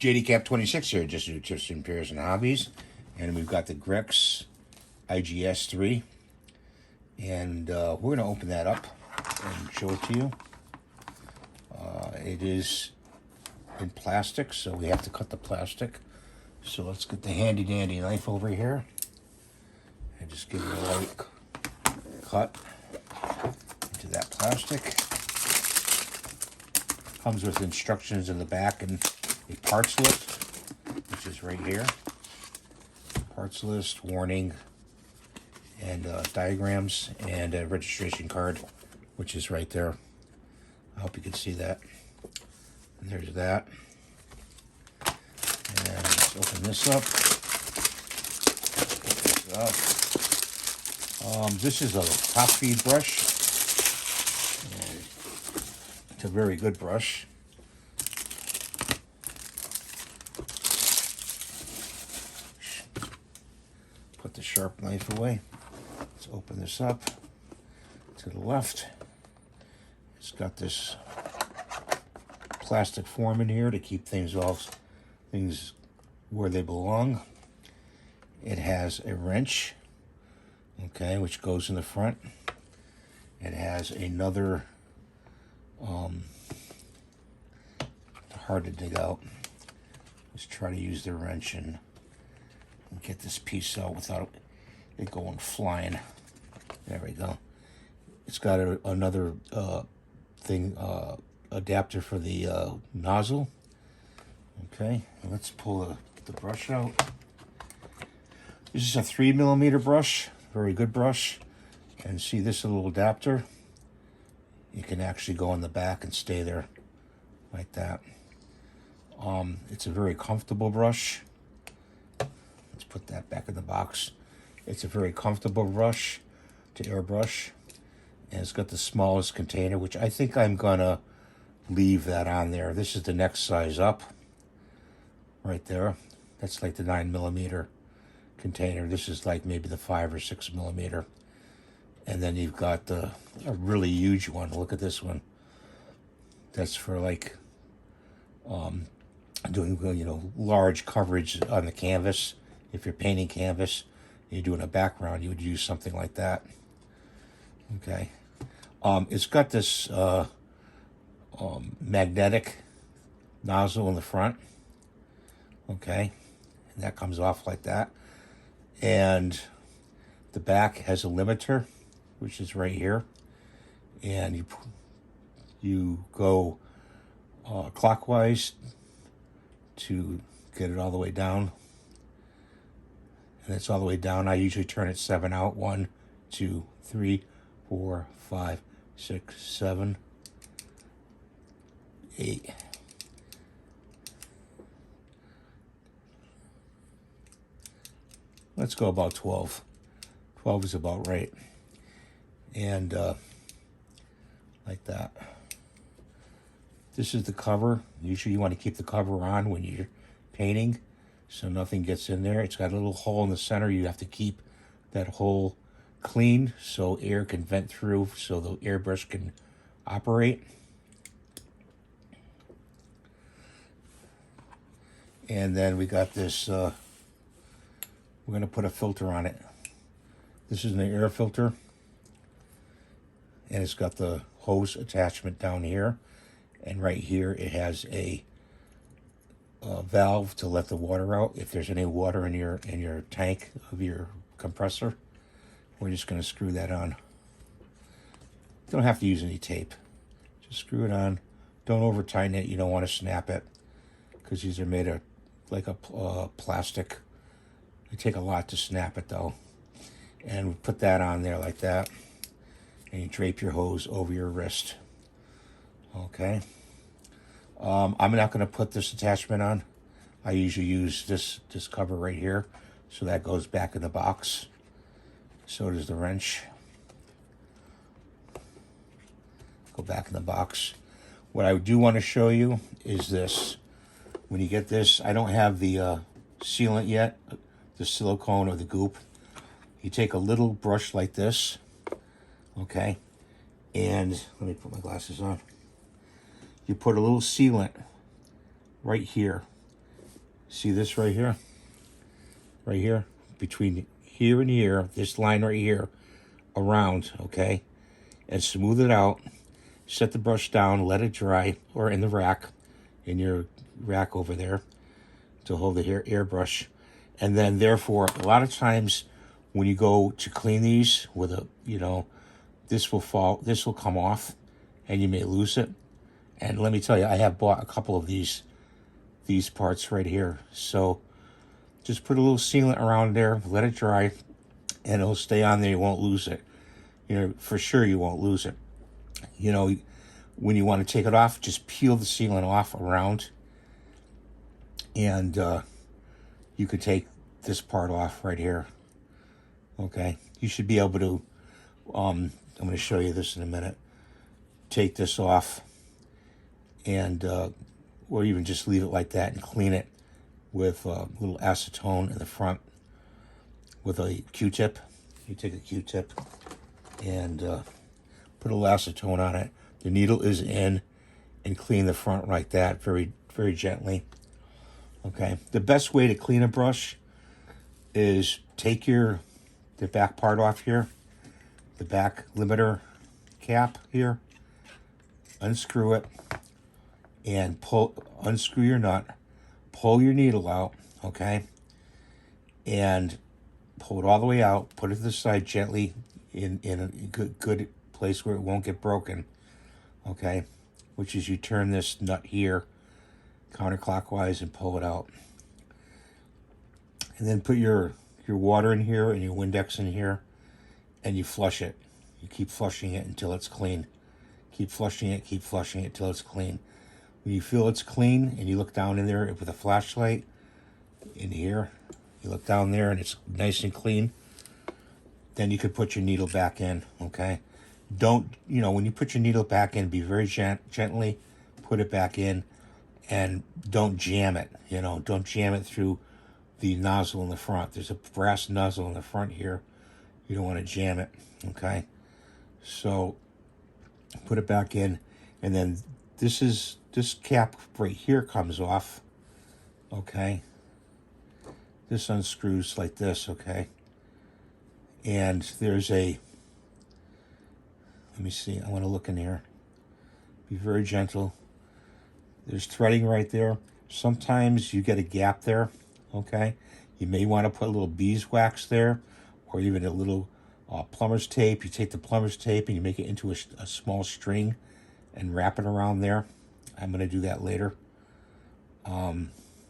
JDCap26 here, just nutrition, repairs, and hobbies. And we've got the Grex XGi3. And we're going to open that up and show it to you. It is in plastic, so we have to cut the plastic. So let's get the handy dandy knife over here. And just give it a light cut into that plastic. Comes with instructions in the back and a parts list, which is right here. Parts list, warning, and diagrams, and a registration card, which is right there. I hope you can see that. And there's that. And let's open this up. This is a top feed brush. And it's a very good brush. Put the sharp knife away. Let's open this up. To the left, it's got this plastic form in here to keep things where they belong. It has a wrench, okay, which goes in the front. It has another hard to dig out. Let's try to use the wrench and get this piece out without it going flying. There we go. It's got another adapter for the nozzle. Okay, let's pull the brush out. This is a 3mm brush, very good brush. And see this little adapter? You can actually go in the back and stay there like that. It's a very comfortable brush. Let's put that back in the box. It's a very comfortable brush to airbrush. And it's got the smallest container, which I think I'm gonna leave that on there. This is the next size up. Right there. That's like the 9mm container. This is like maybe the 5 or 6mm. And then you've got a really huge one. Look at this one. That's for like doing, large coverage on the canvas. If you're painting canvas, you're doing a background, you would use something like that. Okay. It's got this magnetic nozzle in the front. Okay. And that comes off like that. And the back has a limiter, which is right here. And you go clockwise to get it all the way down. And it's all the way down. I usually turn it 7 out. 1, 2, 3, 4, 5, 6, 7, 8. Let's go about 12. 12 is about right. And like that. This is the cover. Usually you want to keep the cover on when you're painting so nothing gets in there. It's got a little hole in the center. You have to keep that hole clean so air can vent through so the airbrush can operate. And then we got this, we're going to put a filter on it. This is an air filter. And it's got the hose attachment down here. And right here it has a valve to let the water out. If there's any water in your tank of your compressor, we're just going to screw that on. You don't have to use any tape. Just screw it on. Don't over tighten it. You don't want to snap it because these are made of like a plastic. They take a lot to snap it though. And we put that on there like that. And you drape your hose over your wrist. Okay. I'm not going to put this attachment on. I usually use this cover right here. So that goes back in the box. So does the wrench. Go back in the box. What I do want to show you is this. When you get this, I don't have the sealant yet, the silicone or the goop. You take a little brush like this, okay, and let me put my glasses on. You put a little sealant right here, See this right here? Right here? Between here and here, this line right here, around, okay? And smooth it out. Set the brush down, let it dry, or in the rack, in your rack over there, to hold the airbrush. And then, therefore, a lot of times when you go to clean these with a, this will come off, and you may lose it. And let me tell you, I have bought a couple of these parts right here. So just put a little sealant around there, let it dry, and it'll stay on there. You won't lose it. For sure you won't lose it. When you want to take it off, just peel the sealant off around, and you could take this part off right here. Okay, you should be able to, I'm going to show you this in a minute. Take this off, and or even just leave it like that and clean it with a little acetone in the front with a Q-tip. You take a Q-tip and put a little acetone on it. The needle is in, and clean the front like that, very, very gently. Okay. The best way to clean a brush is take the back part off here, the back limiter cap here, unscrew it, and unscrew your nut, pull your needle out, okay, and pull it all the way out, put it to the side gently in a good place where it won't get broken, okay, which is you turn this nut here counterclockwise and pull it out. And then put your water in here and your Windex in here, and you flush it. You keep flushing it until it's clean. Keep flushing it till it's clean. When you feel it's clean and you look down in there with a flashlight in here, you look down there and it's nice and clean, then you could put your needle back in, okay? Don't, when you put your needle back in, be very gently, put it back in, and don't jam it, don't jam it through the nozzle in the front. There's a brass nozzle in the front here. You don't want to jam it, okay? So put it back in, and then this cap right here comes off, okay? This unscrews like this, okay? And there's let me see, I want to look in here. Be very gentle. There's threading right there. Sometimes you get a gap there, okay? You may want to put a little beeswax there, or even a little plumber's tape. You take the plumber's tape and you make it into a small string and wrap it around there. I'm going to do that later.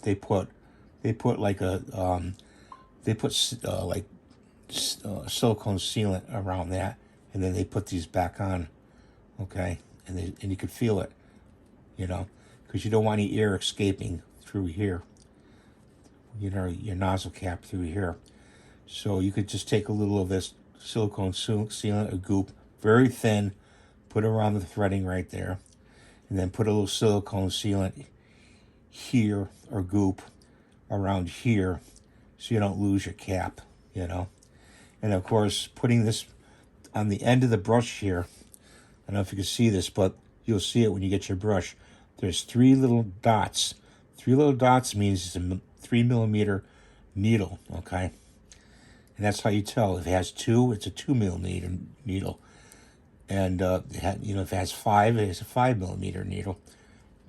They put like silicone sealant around that, and then they put these back on, okay? And you could feel it, because you don't want any air escaping through here, your nozzle cap through here. So you could just take a little of this silicone sealant or Goop, very thin, put it around the threading right there, and then put a little silicone sealant here or Goop around here so you don't lose your cap, And of course, putting this on the end of the brush here, I don't know if you can see this, but you'll see it when you get your brush. There's 3 little dots. 3 little dots means it's a 3mm needle, okay? And that's how you tell. If it has 2, it's a 2mm needle. And if it has 5, it's a 5mm needle.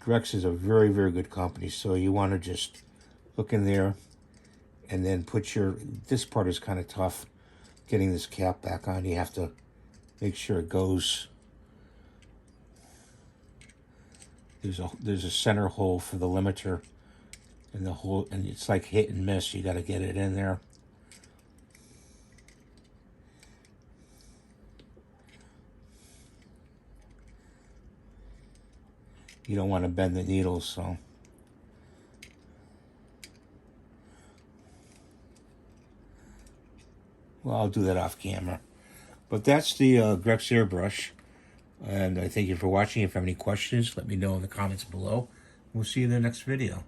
Grex is a very, very good company, so you want to just look in there and then put this part is kind of tough, getting this cap back on. You have to make sure it goes. There's a center hole for the limiter, and it's like hit and miss. You got to get it in there. You don't want to bend the needles, so. Well, I'll do that off camera. But that's the Grex airbrush. And I thank you for watching. If you have any questions, let me know in the comments below. We'll see you in the next video.